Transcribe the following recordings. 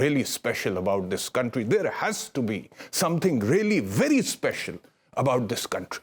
really special about this country. There has to be something really very special about this country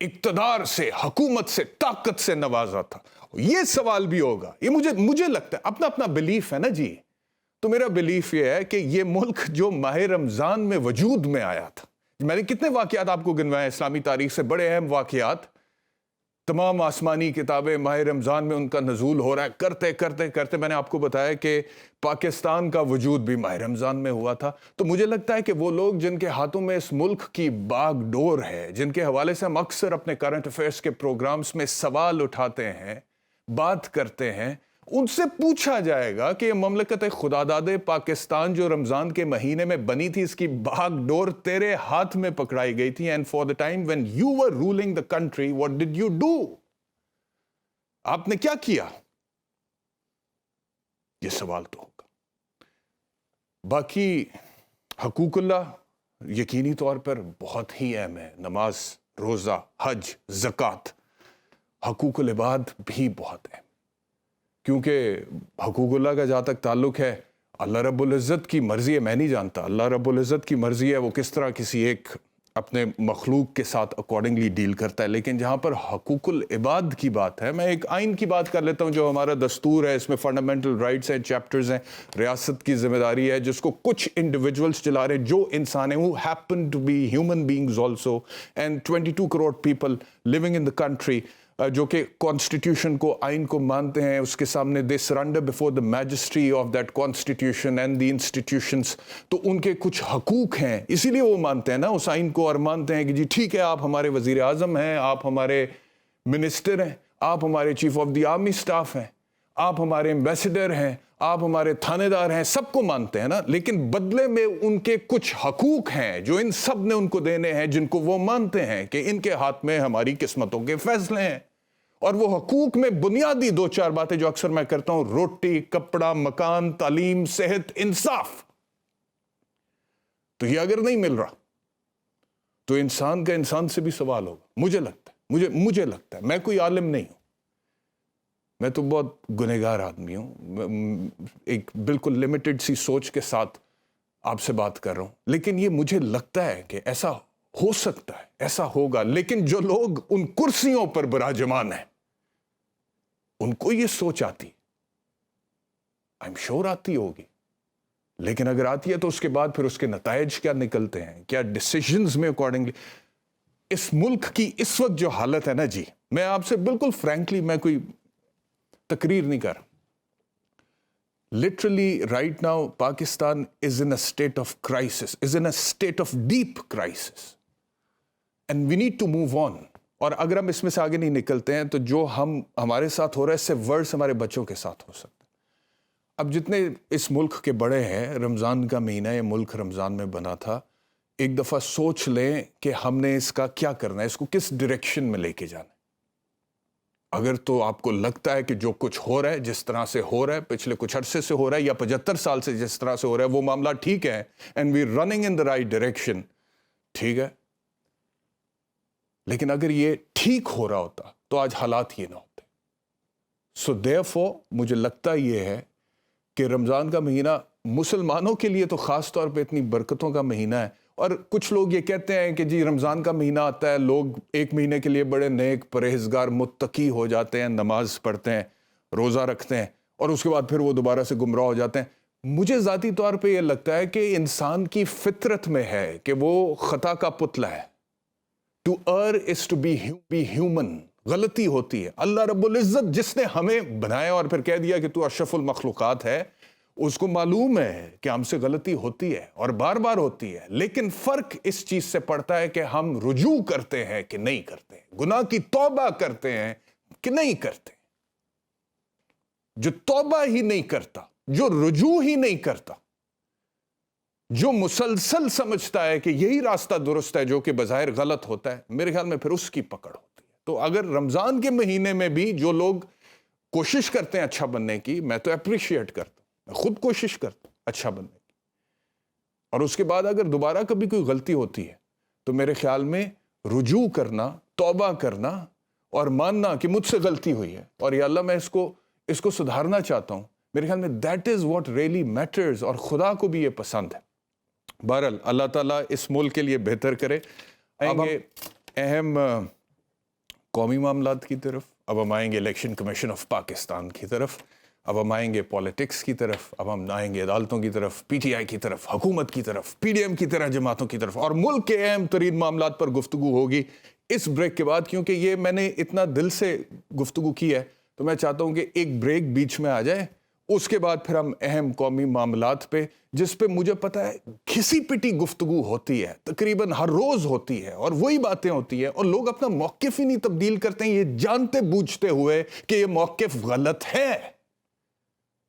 اقتدار سے, حکومت سے, طاقت سے نوازا تھا. یہ سوال بھی ہوگا. یہ مجھے لگتا ہے, اپنا اپنا بلیف ہے نا جی. تو میرا بلیف یہ ہے کہ یہ ملک جو ماہ رمضان میں وجود میں آیا تھا, میں نے کتنے واقعات آپ کو گنوائے اسلامی تاریخ سے, بڑے اہم واقعات, تمام آسمانی کتابیں ماہ رمضان میں ان کا نزول ہو رہا ہے, کرتے کرتے کرتے میں نے آپ کو بتایا کہ پاکستان کا وجود بھی ماہ رمضان میں ہوا تھا. تو مجھے لگتا ہے کہ وہ لوگ جن کے ہاتھوں میں اس ملک کی باغ ڈور ہے, جن کے حوالے سے ہم اکثر اپنے کرنٹ افیئرس کے پروگرامز میں سوال اٹھاتے ہیں, بات کرتے ہیں, ان سے پوچھا جائے گا کہ یہ مملکت خداداد پاکستان جو رمضان کے مہینے میں بنی تھی, اس کی بھاگ ڈور تیرے ہاتھ میں پکڑائی گئی تھی. And for the time when you were ruling the country, what did you do? آپ نے کیا کیا؟ یہ سوال تو ہوگا. باقی حقوق اللہ یقینی طور پر بہت ہی اہم ہے. نماز, روزہ, حج, زکوٰۃ, حقوق العباد بھی بہت اہم, کیونکہ حقوق اللہ کا جہاں تک تعلق ہے, اللہ رب العزت کی مرضی ہے, میں نہیں جانتا اللہ رب العزت کی مرضی ہے وہ کس طرح کسی ایک اپنے مخلوق کے ساتھ اکارڈنگلی ڈیل کرتا ہے. لیکن جہاں پر حقوق العباد کی بات ہے, میں ایک آئین کی بات کر لیتا ہوں جو ہمارا دستور ہے, اس میں فنڈامنٹل رائٹس ہیں, چیپٹرز ہیں, ریاست کی ذمہ داری ہے جس کو کچھ انڈیویجولز چلا رہے ہیں جو انسان ہیں, who happen to be human beings also, and 22 crore people living in the country, جو کہ کانسٹیٹیوشن کو, آئین کو مانتے ہیں, اس کے سامنے they surrender before the majesty of that constitution and the institutions. تو ان کے کچھ حقوق ہیں, اسی لیے وہ مانتے ہیں نا اس آئین کو, اور مانتے ہیں کہ جی ٹھیک ہے آپ ہمارے وزیر اعظم ہیں, آپ ہمارے منسٹر ہیں, آپ ہمارے chief of the army staff ہیں, آپ ہمارے ایمبیسڈر ہیں, آپ ہمارے تھانے دار ہیں, سب کو مانتے ہیں نا. لیکن بدلے میں ان کے کچھ حقوق ہیں جو ان سب نے ان کو دینے ہیں, جن کو وہ مانتے ہیں کہ ان کے ہاتھ میں ہماری قسمتوں کے فیصلے ہیں. اور وہ حقوق میں بنیادی 2-4 باتیں جو اکثر میں کرتا ہوں, روٹی, کپڑا, مکان, تعلیم, صحت, انصاف. تو یہ اگر نہیں مل رہا تو انسان کا انسان سے بھی سوال ہوگا. مجھے لگتا ہے میں کوئی عالم نہیں ہوں, میں تو بہت گنہگار آدمی ہوں, ایک بالکل لمیٹڈ سی سوچ کے ساتھ آپ سے بات کر رہا ہوں. لیکن یہ مجھے لگتا ہے کہ ایسا ہو سکتا ہے, ایسا ہوگا. لیکن جو لوگ ان کرسیوں پر براجمان ہیں ان کو یہ سوچ آتی, I'm sure آتی ہوگی, لیکن اگر آتی ہے تو اس کے بعد پھر اس کے نتائج کیا نکلتے ہیں, کیا ڈیسیژنز میں اکارڈنگلی. اس ملک کی اس وقت جو حالت ہے نا جی, میں آپ سے بالکل فرینکلی, میں کوئی تقریر نہیں کر رہا, literally right now Pakistan is in a state of crisis, is in a state of deep crisis, and we need to move on. اور اگر ہم اس میں سے آگے نہیں نکلتے ہیں تو جو ہمارے ساتھ ہو رہا ہے اس سے ورس ہمارے بچوں کے ساتھ ہو سکتا ہے. اب جتنے اس ملک کے بڑے ہیں, رمضان کا مہینہ, یہ ملک رمضان میں بنا تھا, ایک دفعہ سوچ لیں کہ ہم نے اس کا کیا کرنا ہے, اس کو کس ڈائریکشن میں لے کے جانا ہے. اگر تو آپ کو لگتا ہے کہ جو کچھ ہو رہا ہے, جس طرح سے ہو رہا ہے, پچھلے کچھ عرصے سے ہو رہا ہے یا 75 سال سے جس طرح سے ہو رہا ہے, وہ معاملہ ٹھیک ہے, and we running in the right direction, ٹھیک ہے. لیکن اگر یہ ٹھیک ہو رہا ہوتا تو آج حالات یہ نہ ہوتے. سو دیئرفور مجھے لگتا یہ ہے کہ رمضان کا مہینہ مسلمانوں کے لیے تو خاص طور پہ اتنی برکتوں کا مہینہ ہے. اور کچھ لوگ یہ کہتے ہیں کہ جی رمضان کا مہینہ آتا ہے, لوگ ایک مہینے کے لیے بڑے نیک, پرہیزگار, متقی ہو جاتے ہیں, نماز پڑھتے ہیں, روزہ رکھتے ہیں, اور اس کے بعد پھر وہ دوبارہ سے گمراہ ہو جاتے ہیں. مجھے ذاتی طور پہ یہ لگتا ہے کہ انسان کی فطرت میں ہے کہ وہ خطا کا پتلا ہے. To err is to be human. غلطی ہوتی ہے. اللہ رب العزت جس نے ہمیں بنایا اور پھر کہہ دیا کہ تو اشرف المخلوقات ہے, اس کو معلوم ہے کہ ہم سے غلطی ہوتی ہے اور بار بار ہوتی ہے. لیکن فرق اس چیز سے پڑتا ہے کہ ہم رجوع کرتے ہیں کہ نہیں کرتے, گناہ کی توبہ کرتے ہیں کہ نہیں کرتے. جو توبہ ہی نہیں کرتا, جو رجوع ہی نہیں کرتا, جو مسلسل سمجھتا ہے کہ یہی راستہ درست ہے جو کہ بظاہر غلط ہوتا ہے, میرے خیال میں پھر اس کی پکڑ ہوتی ہے. تو اگر رمضان کے مہینے میں بھی جو لوگ کوشش کرتے ہیں اچھا بننے کی, میں تو اپریشیٹ کرتا ہوں, میں خود کوشش کرتا ہوں اچھا بننے کی, اور اس کے بعد اگر دوبارہ کبھی کوئی غلطی ہوتی ہے تو میرے خیال میں رجوع کرنا, توبہ کرنا اور ماننا کہ مجھ سے غلطی ہوئی ہے اور یا اللہ میں اس کو سدھارنا چاہتا ہوں, میرے خیال میں that is what really matters, اور خدا کو بھی یہ پسند ہے. بہرحال اللہ تعالیٰ اس ملک کے لیے بہتر کرے. آئیں گے اہم قومی معاملات کی طرف، اب ہم آئیں گے الیکشن کمیشن آف پاکستان کی طرف، اب ہم آئیں گے پالیٹکس کی طرف، اب ہم آئیں گے عدالتوں کی طرف، پی ٹی آئی کی طرف، حکومت کی طرف، پی ڈی ایم کی طرح جماعتوں کی طرف، اور ملک کے اہم ترین معاملات پر گفتگو ہوگی اس بریک کے بعد. کیونکہ یہ میں نے اتنا دل سے گفتگو کی ہے تو میں چاہتا ہوں کہ ایک بریک بیچ میں آ جائے، اس کے بعد پھر ہم اہم قومی معاملات پہ، جس پہ مجھے پتہ ہے کھسی پٹی گفتگو ہوتی ہے، تقریباً ہر روز ہوتی ہے، اور وہی باتیں ہوتی ہیں، اور لوگ اپنا موقف ہی نہیں تبدیل کرتے ہیں، یہ جانتے بوجھتے ہوئے کہ یہ موقف غلط ہے،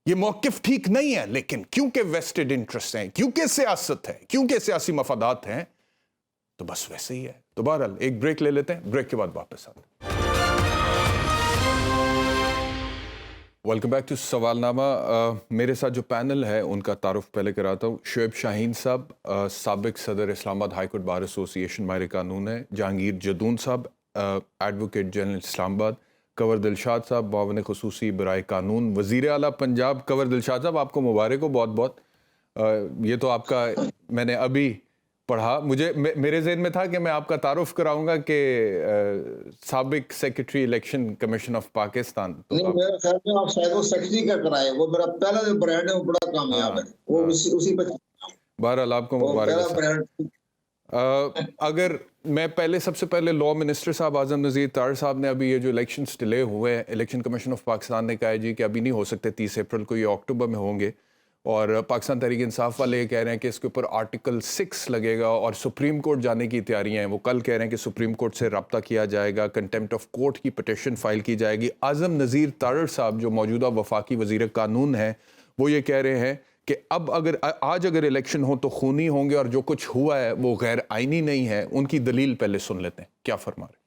یہ موقف ٹھیک نہیں ہے، لیکن کیونکہ ویسٹڈ انٹرسٹ ہیں، کیونکہ سیاست ہے، کیونکہ سیاسی مفادات ہیں، تو بس ویسے ہی ہے. تو بہرحال ایک بریک لے لیتے ہیں، بریک کے بعد واپس آتے ہیں. ویلکم بیک ٹو سوال نامہ. میرے ساتھ جو پینل ہے ان کا تعارف پہلے کراتا ہوں. شعیب شاہین صاحب، سابق صدر اسلام آباد ہائی کورٹ بار ایسوسی ایشن ماہر قانون ہے. جہانگیر جدون صاحب، ایڈوکیٹ جنرل اسلام آباد. کنور دلشاد صاحب، معاون خصوصی برائے قانون، وزیر اعلیٰ پنجاب. کنور دلشاد صاحب، آپ کو مبارک ہو بہت بہت. یہ تو آپ کا میں نے ابھی پڑھا، مجھے میرے ذہن میں تھا کہ میں آپ کا تعارف کراؤں گا کہ سابق secretary election commission of Pakistan. نہیں، میرا خیال میں آپ شاید وہ سیکرٹری کا کرائے، وہ میرا پہلا جو برانڈ ہے وہ بڑا کامیاب ہے، وہ اسی پہ. بہرحال آپ کو مبارک. اگر میں سب سے پہلے لاء منسٹر صاحب اعظم نذیر طاہر صاحب نے ابھی یہ جو الیکشنز ڈیلے ہوئے ہیں، الیکشن کمیشن آف پاکستان نے کہا ہے جی کہ ابھی نہیں ہو سکتے 30 اپریل کو، یہ اکتوبر میں ہوں گے، اور پاکستان تحریک انصاف والے یہ کہہ رہے ہیں کہ اس کے اوپر آرٹیکل 6 لگے گا اور سپریم کورٹ جانے کی تیاریاں ہیں. وہ کل کہہ رہے ہیں کہ سپریم کورٹ سے رابطہ کیا جائے گا، کنٹیمپٹ آف کورٹ کی پٹیشن فائل کی جائے گی. اعظم نذیر طاہر صاحب جو موجودہ وفاقی وزیر قانون ہیں، وہ یہ کہہ رہے ہیں کہ اب آج اگر الیکشن ہو تو خونی ہوں گے، اور جو کچھ ہوا ہے وہ غیر آئینی نہیں ہے. ان کی دلیل پہلے سن لیتے ہیں، کیا فرما رہے ہیں.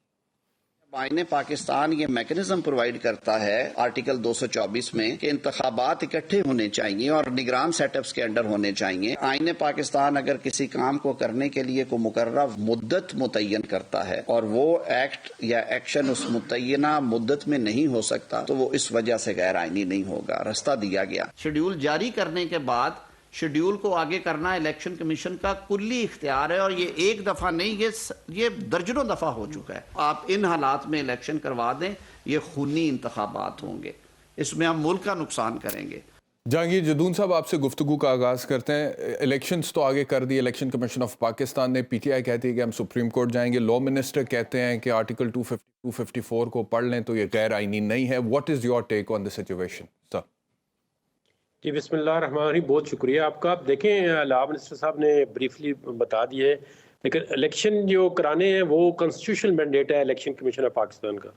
آئین پاکستان یہ میکنزم پرووائیڈ کرتا ہے آرٹیکل 224 میں کہ انتخابات اکٹھے ہونے چاہیے اور نگران سیٹ اپس کے انڈر ہونے چاہیے. آئین پاکستان اگر کسی کام کو کرنے کے لیے کوئی مقررہ مدت متعین کرتا ہے اور وہ ایکٹ یا ایکشن اس متعینہ مدت میں نہیں ہو سکتا تو وہ اس وجہ سے غیر آئینی نہیں ہوگا. راستہ دیا گیا. شیڈیول جاری کرنے کے بعد شیڈیول کو آگے کرنا الیکشن کمیشن کا کلی اختیار ہے، اور یہ ایک دفعہ نہیں، یہ درجنوں دفعہ ہو چکا ہے. آپ ان حالات میں الیکشن کروا دیں، یہ خونی انتخابات ہوں گے، اس میں ہم ملک کا نقصان کریں گے. جہانگیر جدون صاحب، آپ سے گفتگو کا آغاز کرتے ہیں. الیکشنز تو آگے کر دی الیکشن کمیشن آف پاکستان نے، پی ٹی آئی کہتی ہے کہ ہم سپریم کورٹ جائیں گے، لاء منسٹر کہتے ہیں کہ آرٹیکل 254 کو پڑھ لیں تو یہ غیر آئینی نہیں ہے. What is your take on the situation sir? جی بسم اللہ الرحمن الرحیم، بہت شکریہ آپ کا. آپ دیکھیں، لاء منسٹر صاحب نے بریفلی بتا دیے، لیکن الیکشن جو کرانے ہیں وہ کنسٹیٹیوشنل مینڈیٹ ہے الیکشن کمیشن آف پاکستان کا.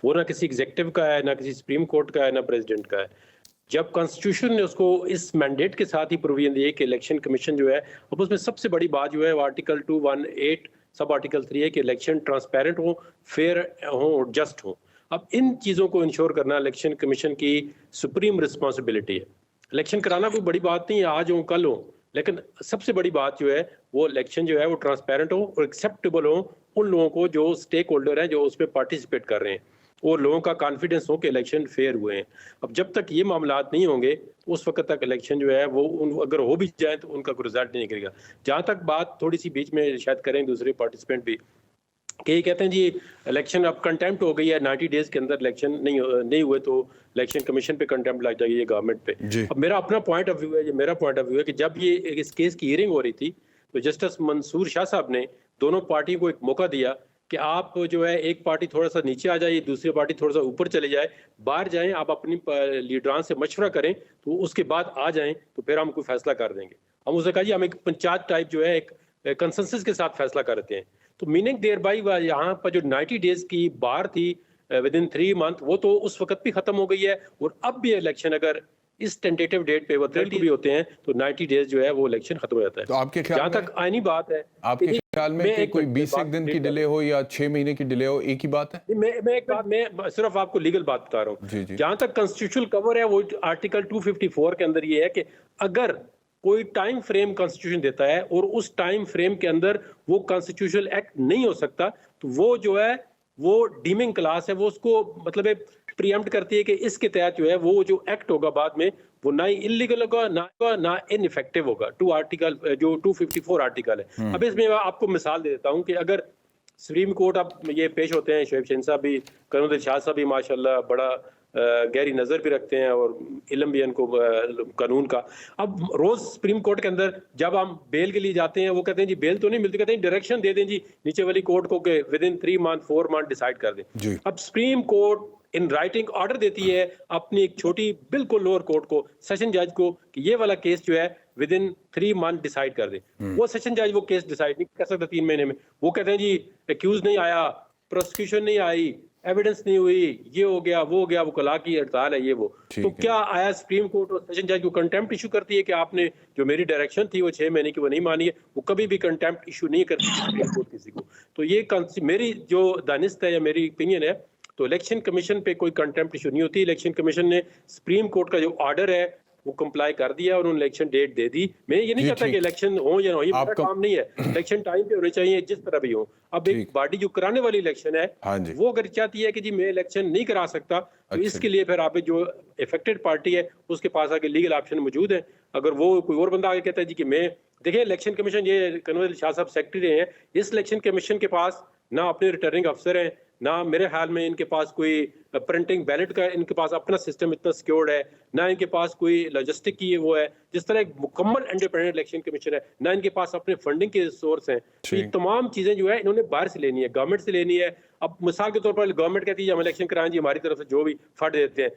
وہ نہ کسی ایگزیکٹو کا ہے، نہ کسی سپریم کورٹ کا ہے، نہ پریزیڈنٹ کا ہے. جب کانسٹیٹیوشن نے اس کو اس مینڈیٹ کے ساتھ ہی پروویژن دی کہ الیکشن کمیشن جو ہے، اب اس میں سب سے بڑی بات جو ہے وہ آرٹیکل 218 سب آرٹیکل 3 ہے کہ الیکشن ٹرانسپیرنٹ ہوں، فیئر ہوں اور جسٹ ہوں. اب ان چیزوں کو انشور کرنا الیکشن کمیشن کی سپریم رسپانسبلٹی ہے. الیکشن کرانا کوئی بڑی بات نہیں ہے، آج ہوں کل ہوں، لیکن سب سے بڑی بات جو ہے وہ الیکشن جو ہے وہ ٹرانسپیرنٹ ہو اور ایکسیپٹیبل ہو ان لوگوں کو جو سٹیک ہولڈر ہیں، جو اس میں پارٹیسپیٹ کر رہے ہیں، اور لوگوں کا کانفیڈنس ہو کہ الیکشن فیئر ہوئے ہیں. اب جب تک یہ معاملات نہیں ہوں گے اس وقت تک الیکشن جو ہے وہ اگر ہو بھی جائیں تو ان کا کوئی رزلٹ نہیں نکلے گا. جہاں تک بات تھوڑی سی بیچ میں شاید کریں دوسرے پارٹیسپینٹ بھی کہ یہ کہتے ہیں جی الیکشن اب کنٹیمپٹ ہو گئی ہے، 90 ڈیز کے اندر الیکشن نہیں ہوئے تو الیکشن کمیشن پہ کنٹیمپٹ لگ جائے گی گورنمنٹ پہ. اب میرا اپنا پوائنٹ آف ویو ہے، یہ میرا پوائنٹ آف ویو ہے کہ جب یہ اس کیس کی ہیئرنگ ہو رہی تھی تو جسٹس منصور شاہ صاحب نے دونوں پارٹی کو ایک موقع دیا کہ آپ جو ہے ایک پارٹی تھوڑا سا نیچے آ جائے، دوسری پارٹی تھوڑا سا اوپر چلے جائے، باہر جائیں، آپ اپنی لیڈران سے مشورہ کریں تو اس کے بعد آ جائیں تو پھر ہم کوئی فیصلہ کر دیں گے. ہم اسے کہا جی ہم ایک پنچایت ٹائپ جو ہے ایک کنسنسس کے ساتھ فیصلہ کرتے ہیں. تو میننگ دیر بائی یہاں پر جو 90 ڈیز کی بار تھی ودن 3 منتھ وہ تو اس وقت بھی ختم ہو گئی ہے، اور اب بھی الیکشن اگر اس ٹینٹیٹیو ڈیٹ پہ وہ 30 بھی ہوتے ہیں تو 90 ڈیز جو ہے وہ الیکشن ختم ہو جاتا ہے. تو آپ کے خیال جہاں تک آئینی بات ہے، آپ کے خیال میں کہ کوئی 20 دن کی ڈیلے ہو یا 6 مہینے کی ڈیلے ہو ایک ہی بات ہے؟ میں صرف آپ کو لیگل بات بتا رہا ہوں. جہاں تک کنسٹیٹیوشنل کور ہے وہ آرٹیکل 254 کے اندر یہ ہے کہ اگر کوئی ٹائم فریم کانسٹیٹیوشن دیتا ہے اور اس ٹائم فریم کے اندر وہ کانسٹیٹیوشنل ایکٹ نہیں ہو سکتا تو وہ جو ہے وہ ڈیمنگ کلاس ہے، وہ اس کو مطلب پریمپٹ کرتی ہے کہ اس کے تحت جو ہے وہ جو ایکٹ ہوگا بعد میں وہ نہ انلیگل ہوگا نہ ان افیکٹو ہوگا. جو 254 آرٹیکل ہے. اب اس میں آپ کو مثال دے دیتا ہوں کہ اگر سپریم کورٹ اب یہ پیش ہوتے ہیں، شعیب شہین صاحب بھی، کنور دلشاد صاحب بھی ماشاءاللہ بڑا گہری نظر بھی رکھتے ہیں اور علم بھی ان کو قانون کا. اب روز سپریم کورٹ کے اندر جب ہم بیل کے لیے جاتے ہیں وہ کہتے ہیں جی بیل تو نہیں ملتی، کہتے ہیں ڈائریکشن دے دیں جی نیچے والی کورٹ کو کہ with in 3 month 4 month decide کر دیں. اب supreme court in writing order دیتی ہے اپنی ایک چھوٹی بالکل لوور کورٹ کو، سیشن جج کو، کہ یہ والا کیس جو ہے ود ان 3 month ڈیسائیڈ کر دیں. وہ سیشن جج وہ کیس ڈیسائیڈ نہیں کر سکتا 3 مہینے میں. وہ کہتے ہیں جی ایکیوز نہیں آیا، پروسیکیوشن نہیں آئی، ایویڈنس نہیں ہوئی، یہ ہو گیا وہ ہو گیا، وہ کلا کی ہڑتال ہے یہ وہ. تو کیا آیا سپریم کورٹ اور سیشن جج کو کنٹیمپٹ ایشو کرتی ہے کہ آپ نے جو میری ڈائریکشن تھی وہ 6 مہینے کی وہ نہیں مانی ہے؟ وہ کبھی بھی کنٹیمپٹ ایشو نہیں کرتی سپریم کورٹ کسی کو. تو یہ میری جو دانست ہے یا میری اوپینین ہے تو الیکشن کمیشن پہ کوئی کنٹیمپٹ ایشو نہیں ہوتی. الیکشن کمیشن نے سپریم کورٹ کا جو آرڈر ہے وہ کمپلائی کر دیا اور انہوں نے الیکشن ڈیٹ دے دی. میں یہ نہیں چاہتا کہ الیکشن ہو یا نہ ہو، یہ میرا کام نہیں ہے. الیکشن ٹائم پہ ہونے چاہیے جس طرح بھی ہو. اب ایک باڈی جو کرانے والی الیکشن ہے وہ اگر چاہتی ہے کہ جی میں الیکشن نہیں کرا سکتا تو اس کے لیے پھر آپ جو افیکٹڈ پارٹی ہے اس کے پاس آگے لیگل آپشن موجود ہے. اگر وہ کوئی اور بندہ آگے کہتا ہے جی کہ میں دیکھیں الیکشن کمیشن، یہ کنور شاہ صاحب سیکرٹری رہے ہیں، اس الیکشن کمیشن کے پاس نہ اپنے ریٹرننگ افسر ہیں، نہ میرے خیال میں ان کے پاس کوئی پرنٹنگ بیلٹ کا ان کے پاس اپنا سسٹم اتنا سیکیورڈ ہے، نہ ان کے پاس کوئی لاجسٹک کی وہ ہے جس طرح ایک مکمل انڈیپینڈنٹ الیکشن کمیشن ہے، نہ ان کے پاس اپنے فنڈنگ کے سورس ہیں. یہ تمام چیزیں جو ہے انہوں نے باہر سے لینی ہے، گورنمنٹ سے لینی ہے. اب مثال کے طور پر گورنمنٹ کہتی ہے ہم الیکشن کرائیں جی ہماری طرف سے جو بھی فنڈ دیتے ہیں.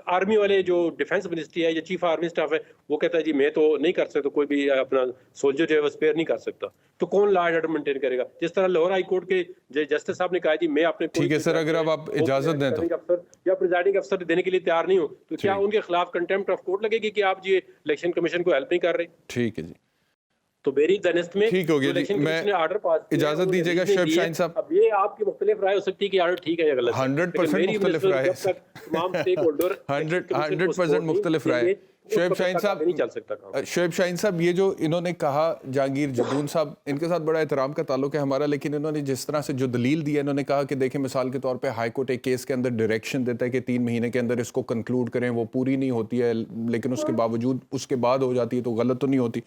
آرمی والے جو ڈیفینس منسٹری ہے یا چیف آرمی سٹاف ہے وہ کہتا ہے جی میں تو نہیں کر سکتا، کوئی بھی اپنا سولجر جو ہے وہ اسپیئر نہیں کر سکتا. تو کون لا اینڈ آرڈر مینٹین کرے گا؟ جس طرح لاہور ہائی کورٹ کے جسٹس صاحب نے کہا جی میں اپنے ٹھیک ہے سر، اگر اب آپ اجازت دیں تو یا پریزائڈنگ افسر دینے کے لیے تیار نہیں ہو تو کیا ان کے خلاف کنٹیمپٹ آف کورٹ لگے گی کہ آپ جی الیکشن کمیشن کو ہیلپ نہیں کر رہے؟ ٹھیک ہے جی، تو میری دانست میں ٹھیک ہو گیا جی. میں اجازت دیجیے گا شعیب شاہین صاحب. اب یہ آپ کی مختلف رائے ہو سکتی ہے کہ آرڈر ٹھیک ہے یا غلط ہے، 100% مختلف رائے ہے، تمام سٹیک ہولڈر 100% مختلف رائے. شعیب شاہین صاحب نہیں چل سکتا. شعیب شاہین صاحب یہ جو انہوں نے کہا، جہانگیر جدون صاحب ان کے ساتھ بڑا احترام کا تعلق ہے ہمارا، لیکن انہوں نے جس طرح سے جو دلیل دی ہے، انہوں نے کہا کہ دیکھیں مثال کے طور پہ ہائی کورٹ ایک کیس کے اندر ڈائریکشن دیتا ہے کہ 3 مہینے کے اندر اس کو کنکلوڈ کریں، وہ پوری نہیں ہوتی ہے لیکن اس کے باوجود اس کے بعد ہو جاتی ہے تو غلط تو نہیں ہوتی.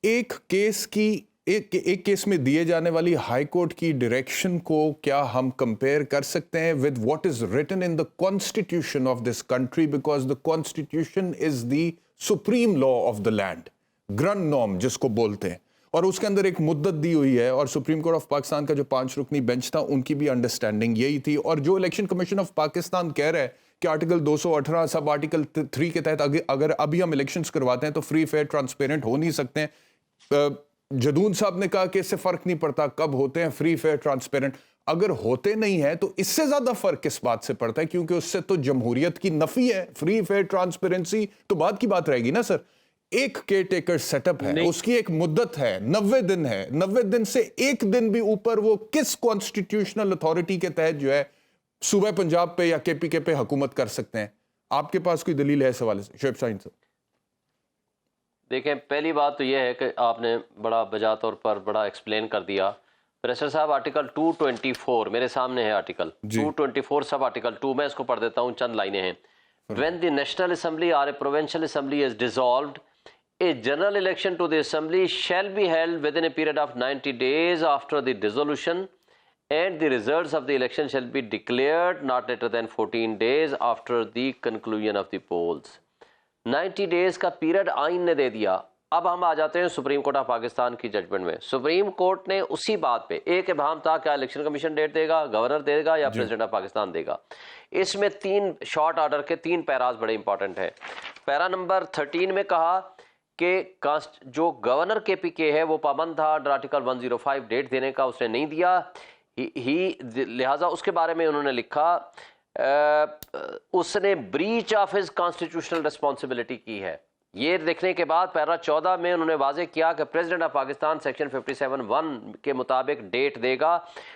ایک کیس میں دیے جانے والی ہائی کورٹ کی ڈائریکشن کو کیا ہم کمپیئر کر سکتے ہیں with what is written in the constitution of this country, because the constitution is the supreme law of the land, grand norm جس کو بولتے ہیں، اور اس کے اندر ایک مدت دی ہوئی ہے. اور سپریم کورٹ آف پاکستان کا جو 5 رکنی بینچ تھا ان کی بھی انڈرسٹینڈنگ یہی تھی. اور جو الیکشن کمیشن آف پاکستان کہہ رہا ہے کہ آرٹیکل 218 سب آرٹیکل 3 کے تحت اگر ابھی ہم الیکشنز کرواتے ہیں تو فری فیئر ٹرانسپیرنٹ ہو نہیں سکتے ہیں. جدون صاحب نے کہا کہ اس سے فرق نہیں پڑتا کب ہوتے ہیں فری فیئر ٹرانسپیرنٹ. اگر ہوتے نہیں ہیں تو اس سے زیادہ فرق کس بات سے پڑتا ہے؟ کیونکہ اس سے تو جمہوریت کی نفی ہے. فری فیئر ٹرانسپیرنسی تو بعد کی بات رہے گی نا سر. ایک کیئر ٹیکر سیٹ اپ ہے، اس کی ایک مدت ہے، 90 دن ہے. 90 دن سے ایک دن بھی اوپر وہ کس کانسٹیٹیوشنل اتھارٹی کے تحت جو ہے صوبہ پنجاب پہ یا KPK پہ حکومت کر سکتے ہیں؟ آپ کے پاس کوئی دلیل ہے اس حوالے سے شعیب شاہین صاحب؟ دیکھیں پہلی بات تو یہ ہے کہ آپ نے بڑا بجا طور پر بڑا ایکسپلین کر دیا. پروفیسر صاحب آرٹیکل 224 میرے سامنے ہے، آرٹیکل 224 سب آرٹیکل 2، میں اس کو پڑھ دیتا ہوں، چند لائنیں ہیں. When the National Assembly or a Provincial Assembly is dissolved, a general election to the Assembly shall be held within a period of 90 days after the dissolution, and the results of the election shall be declared not later than 14 days after the conclusion of the polls. 90 days کا period آئین نے دے دیا. اب ہم آ جاتے ہیں supreme court of Pakistan کی judgment میں. سپریم کورٹ نے اسی بات پہ ایک ابہام تھا کیا الیکشن کمیشن ڈیٹ دے گا، گورنر دے گا یا پریزیڈنٹ آف پاکستان دے گا. اس میں 3 شارٹ آرڈر کے 3 پیراز بڑے امپورٹنٹ ہیں. پیرا نمبر 13 میں کہا کہ جو گورنر KPK ہے وہ پابند تھا انڈر آرٹیکل 105 ڈیٹ دینے کا، اس نے نہیں دیا. لہٰذا اس کے بارے میں انہوں نے لکھا اس نے breach of his constitutional responsibility کی ہے. یہ دیکھنے کے بعد پیرا 14 میں انہوں نے واضح کیا کہ پریزیڈنٹ آف پاکستان سیکشن 57(1) کے مطابق ڈیٹ دے گا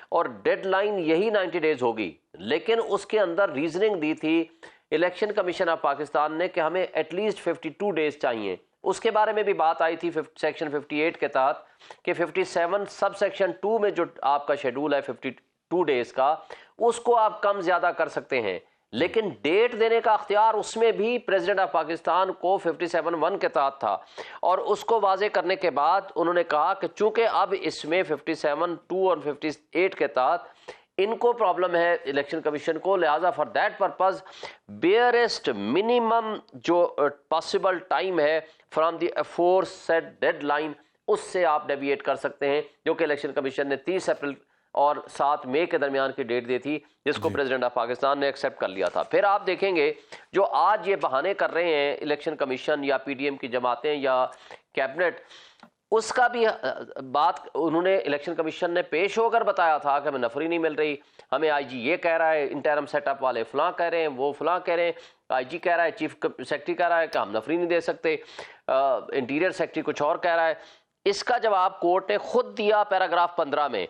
اور ڈیڈ لائن یہی 90 ڈیز ہوگی. لیکن اس کے اندر ریزننگ دی تھی الیکشن کمیشن آف پاکستان نے کہ ہمیں ایٹ لیسٹ 52 ڈیز چاہیے. اس کے بارے میں بھی بات آئی تھی سیکشن 58 کے تحت کہ 57 سب سیکشن 2 میں جو آپ کا شیڈول ہے 52 ڈیز کا، اس کو آپ کم زیادہ کر سکتے ہیں. لیکن ڈیٹ دینے کا اختیار اس میں بھی پریزیڈنٹ آف پاکستان کو 57(1) کے تحت تھا، اور اس کو واضح کرنے کے بعد انہوں نے کہا کہ چونکہ اب اس میں 57(2) اور 58 کے تحت ان کو پرابلم ہے الیکشن کمیشن کو، لہٰذا for that purpose barest minimum جو پاسبل ٹائم ہے from the aforesaid deadline, اس سے آپ ڈیویٹ کر سکتے ہیں، جو کہ الیکشن کمیشن نے 30 اپریل اور 7 مئی کے درمیان کی ڈیٹ دی تھی، جس کو پریزیڈنٹ آف پاکستان نے ایکسیپٹ کر لیا تھا۔ پھر آپ دیکھیں گے جو آج یہ بہانے کر رہے ہیں الیکشن کمیشن یا پی ڈی ایم کی جماعتیں یا کیبنٹ، اس کا بھی بات انہوں نے الیکشن کمیشن نے پیش ہو کر بتایا تھا کہ ہمیں نفری نہیں مل رہی، ہمیں آئی جی یہ کہہ رہا ہے، انٹرم سیٹ اپ والے فلاں کہہ رہے ہیں، وہ فلاں کہہ رہے ہیں، آئی جی کہہ رہا ہے، چیف سیکرٹری کہہ رہا ہے کہ ہم نفری نہیں دے سکتے، انٹیریئر سیکرٹری کچھ اور کہہ رہا ہے۔ اس کا جواب کورٹ نے خود دیا پیراگراف 15 میں،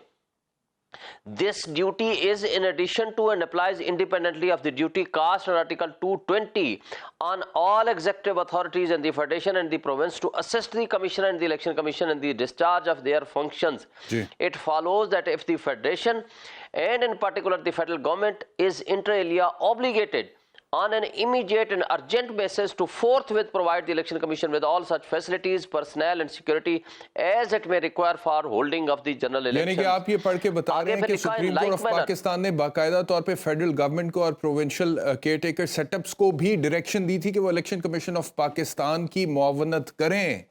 This duty is in addition to and applies independently of the duty cast under Article 220 on all executive authorities in the Federation and the province to assist the Commissioner and the Election Commission in the discharge of their functions. It follows that if the Federation and in particular the federal government is inter alia obligated on an immediate and urgent basis to forthwith provide the Election Commission with all such facilities, personnel and security as it may require for holding of the general elections. یعنی کہ آپ یہ پڑھ کے بتا رہے ہیں کہ سپریم کورٹ آف پاکستان نے باقاعدہ طور پہ فیڈرل گورنمنٹ کو اور provincial caretaker set ups کو بھی ڈائریکشن دی تھی کہ وہ الیکشن کمیشن آف پاکستان کی معاونت کریں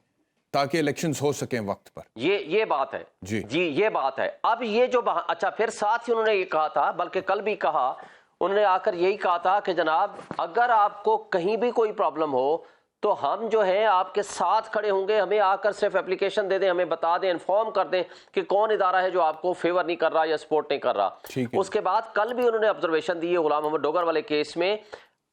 تاکہ الیکشنز ہو سکیں وقت پر۔ یہ بات ہے جی یہ بات ہے۔ اب یہ جو اچھا پھر ساتھ ہی انہوں نے یہ کہا تھا، بلکہ کل بھی کہا، انہوں نے آ کر یہی کہا تھا کہ جناب اگر آپ کو کہیں بھی کوئی پرابلم ہو تو ہم جو ہیں آپ کے ساتھ کھڑے ہوں گے، ہمیں آ کر صرف اپلیکیشن دے دیں، ہمیں بتا دیں، انفارم کر دیں کہ کون ادارہ ہے جو آپ کو فیور نہیں کر رہا یا سپورٹ نہیں کر رہا۔ اس کے بعد کل بھی انہوں نے آبزرویشن دی ہے غلام محمد ڈوگر والے کیس میں۔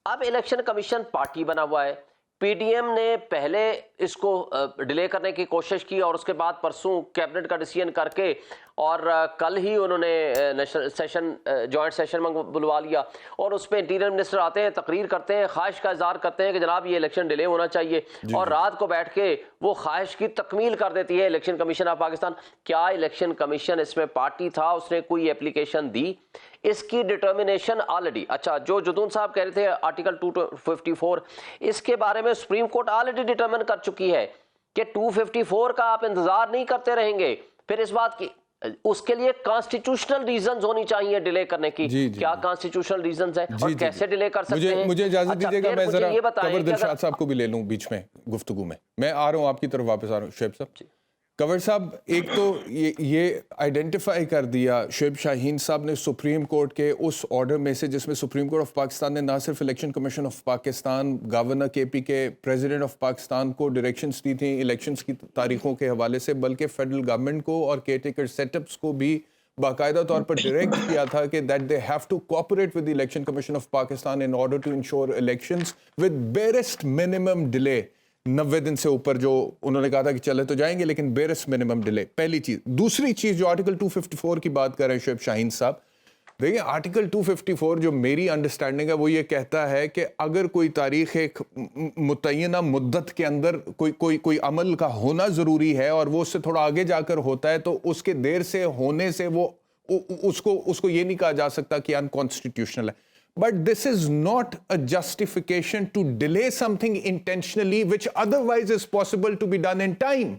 اب الیکشن کمیشن پارٹی بنا ہوا ہے، پی ڈی ایم نے پہلے اس کو ڈیلے کرنے کی کوشش کی اور اس کے بعد پرسوں کیبنٹ کا ڈیسیژن کر کے اور کل ہی انہوں نے سیشن جوائنٹ سیشن میں بلوا لیا، اور اس پہ انٹیریئر منسٹر آتے ہیں، تقریر کرتے ہیں، خواہش کا اظہار کرتے ہیں کہ جناب یہ الیکشن ڈیلے ہونا چاہیے، اور رات کو بیٹھ کے وہ خواہش کی تکمیل کر دیتی ہے الیکشن کمیشن آف پاکستان۔ کیا الیکشن کمیشن اس میں پارٹی تھا؟ اس نے کوئی اپلیکیشن دی؟ اس کی ڈٹرمنیشن آلریڈی، اچھا جو جدون صاحب کہہ رہے تھے آرٹیکل 254، اس کے بارے میں سپریم کورٹ آلریڈی ڈٹرمن کر چکی ہے کہ 254 کا آپ انتظار نہیں کرتے رہیں گے، پھر اس بات کی اس کے لیے کانسٹیٹیوشنل ریزنز ہونی چاہیے ڈیلے کرنے کی۔ کیا کانسٹیٹیوشنل ریزنز ہیں اور کیسے ڈیلے کر سکتے ہیں؟ مجھے اجازت دیجیے گا میں ذرا کنور دلشاد صاحب کو بھی لے لوں بیچ میں گفتگو میں، میں آ رہا ہوں آپ کی طرف واپس آ رہا ہوں۔ شعیب صاحب، کنور صاحب ایک تو یہ آئیڈینٹیفائی کر دیا شعیب شاہین صاحب نے سپریم کورٹ کے اس آرڈر میں سے جس میں سپریم کورٹ آف پاکستان نے نہ صرف election commission of Pakistan, governor کے پی کے، پریزیڈنٹ آف پاکستان کو ڈائریکشنز دی تھیں الیکشنز کی تاریخوں کے حوالے سے، بلکہ فیڈرل گورنمنٹ کو اور کیئر ٹیکر سیٹ اپس کو بھی باقاعدہ طور پر ڈائریکٹ کیا تھا کہ that they have to cooperate with the election commission of Pakistan in order to ensure elections with barest minimum delay. 90 دن سے اوپر جو انہوں نے کہا تھا کہ چلے تو جائیں گے لیکن بیئرسٹ منیمم ڈیلے، پہلی چیز۔ دوسری چیز جو آرٹیکل 254 کی بات کر رہے ہیں شعیب شاہین صاحب، دیکھیں آرٹیکل 254 جو میری انڈرسٹینڈنگ ہے وہ یہ کہتا ہے کہ اگر کوئی تاریخ ایک متعینہ مدت کے اندر کوئی عمل کا ہونا ضروری ہے اور وہ اس سے تھوڑا آگے جا کر ہوتا ہے تو اس کے دیر سے ہونے سے وہ اس کو یہ نہیں کہا جا سکتا کہ انکانسٹیٹیوشنل ہے۔ But this is not a justification to delay something intentionally which otherwise is possible to be done in time.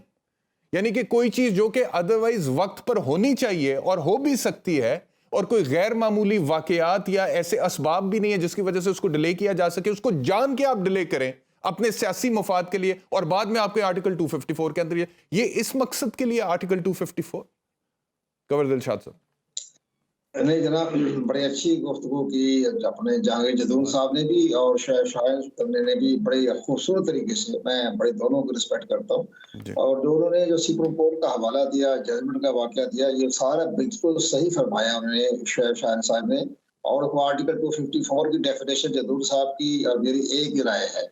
یعنی کہ کوئی چیز جو کہ otherwise وقت پر ہونی چاہیے اور ہو بھی سکتی ہے، اور کوئی غیر معمولی واقعات یا ایسے اسباب بھی نہیں ہے جس کی وجہ سے اس کو ڈیلے کیا جا سکے، اس کو جان کے آپ ڈیلے کریں اپنے سیاسی مفاد کے لیے، اور بعد میں آپ کے آرٹیکل 254 کے اندر یہ اس مقصد کے لیے آرٹیکل 254۔ کنور دلشاد صاحب۔ نہیں جناب، بڑی اچھی گفتگو کی اپنے جہانگیر جدون صاحب نے بھی اور شاہد نے بھی بڑی خوبصورت طریقے سے، میں بڑے دونوں کو رسپیکٹ کرتا ہوں، اور جو انہوں نے جو سپریم کورٹ کا حوالہ دیا، ججمنٹ کا واقعہ دیا، یہ سارا بالکل صحیح فرمایا انہوں نے شاہد صاحب نے، اور آرٹیکل 254 کی ڈیفینیشن جدون صاحب کی اور میری ایک ہی رائے ہے۔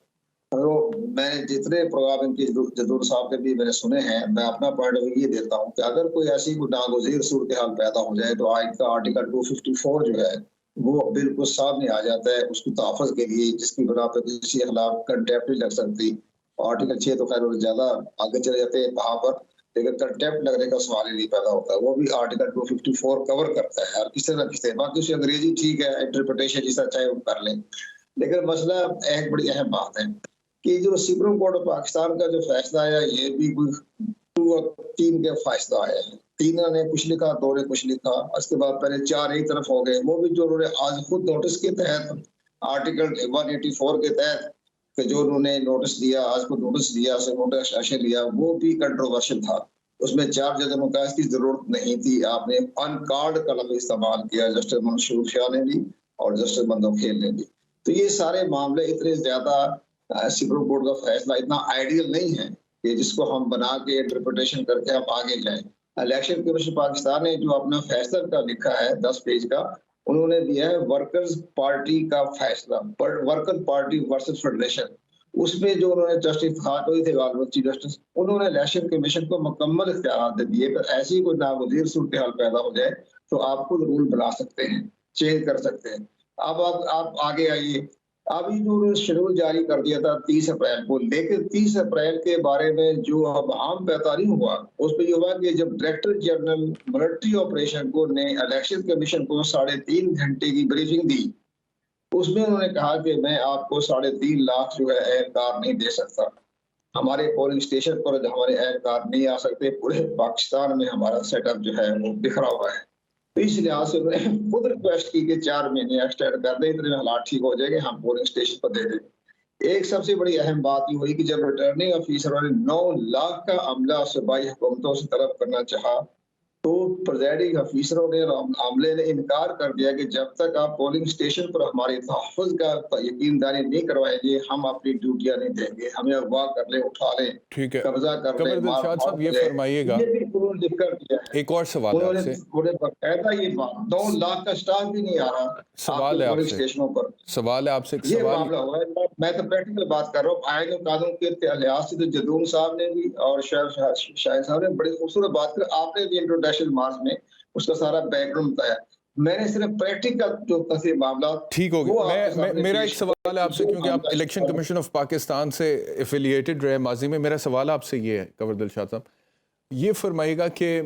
میں جتنے پروگرام ان کے جدور صاحب کے بھی میں نے سنے ہیں، میں اپنا پوائنٹ آف ویو یہ دیتا ہوں کہ اگر کوئی ایسی ناگزیر صورتحال پیدا ہو جائے تو آج کا آرٹیکل 254 جو ہے وہ بالکل سامنے آ جاتا ہے اس کی تحفظ کے لیے، جس کی بنا پہ کسی کے خلاف کنٹیمپٹ نہیں لگ سکتی۔ آرٹیکل 6 تو خیر زیادہ آگے چلے جاتے ہیں وہاں پر، لیکن کنٹیمپٹ لگنے کا سوال ہی نہیں پیدا ہوتا. وہ بھی آرٹیکل 254 کور کرتا ہے اور کسی نہ کسی باقی اسے انگریزی ٹھیک ہے انٹرپریٹیشن جس طرح چاہے وہ کر لیں. لیکن مسئلہ ایک بڑی اہم بات ہے کہ جو سپریم کورٹ آف پاکستان کا جو فیصلہ آیا یہ بھی کوئی 2 اور 3 کے فیصلہ آئے ہیں. 3 نے کچھ لکھا 2 نے کچھ لکھا, اس کے بعد پہلے 4 ایک طرف ہو گئے. وہ بھی جو انہوں نے آج خود نوٹس کے تحت آرٹیکل 184 کے تحت کہ جو انہوں نے نوٹس دیا آج کو نوٹس دیا نوٹس ایکشن لیا وہ بھی کنٹروورشل تھا. اس میں 4 ججوں کا اس کی ضرورت نہیں تھی. آپ نے ان کارڈ کا لفظ استعمال کیا جسٹس منصور شاہ نے بھی اور جسٹس مندوخیل نے بھی. تو یہ سارے معاملے اتنے زیادہ سپریم کورٹ کا فیصلہ اتنا آئیڈیل نہیں ہے کہ جس کو ہم بنا کے انٹرپریٹیشن کر کے ہم آگے جائیں. الیکشن کمیشن پاکستان نے جو اپنا فیصلہ کا لکھا ہے 10 پیج کا انہوں نے دیا ہے ورکرز پارٹی کا فیصلہ ورکر پارٹی ورسز فیڈریشن. اس میں جو انہوں نے جسٹس خاکوئی تھے چیف جسٹس انہوں نے الیکشن کمیشن کو مکمل اختیارات دے دیے کہ ایسی کوئی ناگزیر صورتحال پیدا ہو جائے تو آپ خود رول بنا سکتے ہیں چینج کر سکتے ہیں. اب آپ آگے آئیے. ابھی جو انہوں نے شیڈول جاری کر دیا تھا 30 اپریل کو, لیکن 30 اپریل کے بارے میں جو اب عام پیطاری ہوا اس پہ یہ ہوا کہ جب ڈائریکٹر جنرل ملٹری آپریشن کو نے الیکشن کمیشن کو 3.5 گھنٹے کی بریفنگ دی, اس میں انہوں نے کہا کہ میں آپ کو 3.5 لاکھ جو ہے اہلکار نہیں دے سکتا. ہمارے پولنگ اسٹیشن پر ہمارے اہلکار نہیں آ سکتے. پورے پاکستان میں ہمارا سیٹ اپ جو ہے وہ بکھرا ہوا ہے. تو اس لحاظ سے انہوں نے خود ریکویسٹ کی کہ 4 مہینے ایکسٹینڈ کر دیں, اتنے حالات ٹھیک ہو جائے گے ہم پولنگ اسٹیشن پر دے دیں. ایک سب سے بڑی اہم بات یہ ہوئی کہ جب ریٹرننگ آفیسر نے 9 لاکھ کا عملہ صوبائی حکومتوں سے طلب کرنا چاہا تو پریزائڈنگ افیسروں نے عملے نے انکار کر دیا کہ جب تک آپ پولنگ اسٹیشن پر ہمارے تحفظ کا یقین داری نہیں کروائیں گے ہم اپنی ڈیوٹیاں نہیں دیں گے. ہمیں اغوا کر لیں, اٹھا لیں, ٹھیک ہے. قبضہ کر لیں. دلشاد صاحب یہ فرمائیے گا, یہ بھی انہوں نے لکھ کر دیا ہے. ایک اور سوال ہے آپ سے. انہوں نے باقاعدہ یہ بات 9 لاکھ کا سٹاف بھی نہیں آ رہا سوال ہے آپ سے, سوال ہے آپ سے, یہ معاملہ ہوا ہے. میں تو پریکٹیکل بات کر رہا ہوں. آئین و قانون کے لحاظ سے تو جدون صاحب نے بھی اور شاہد صاحب نے بڑی خوبصورت بات کر, آپ نے بھی انٹروڈکشن مارچ میں اس کا سارا بیک گراؤنڈ بتایا. میں نے صرف پریکٹیکل جو تصویر معاملات ٹھیک ہو گیا. میرا ایک سوال ہے آپ سے, کیونکہ آپ الیکشن کمیشن آف پاکستان سے ایفیلیٹڈ رہے ماضی میں. میرا سوال آپ سے یہ ہے کنور دلشاد صاحب, یہ فرمائے گا کہ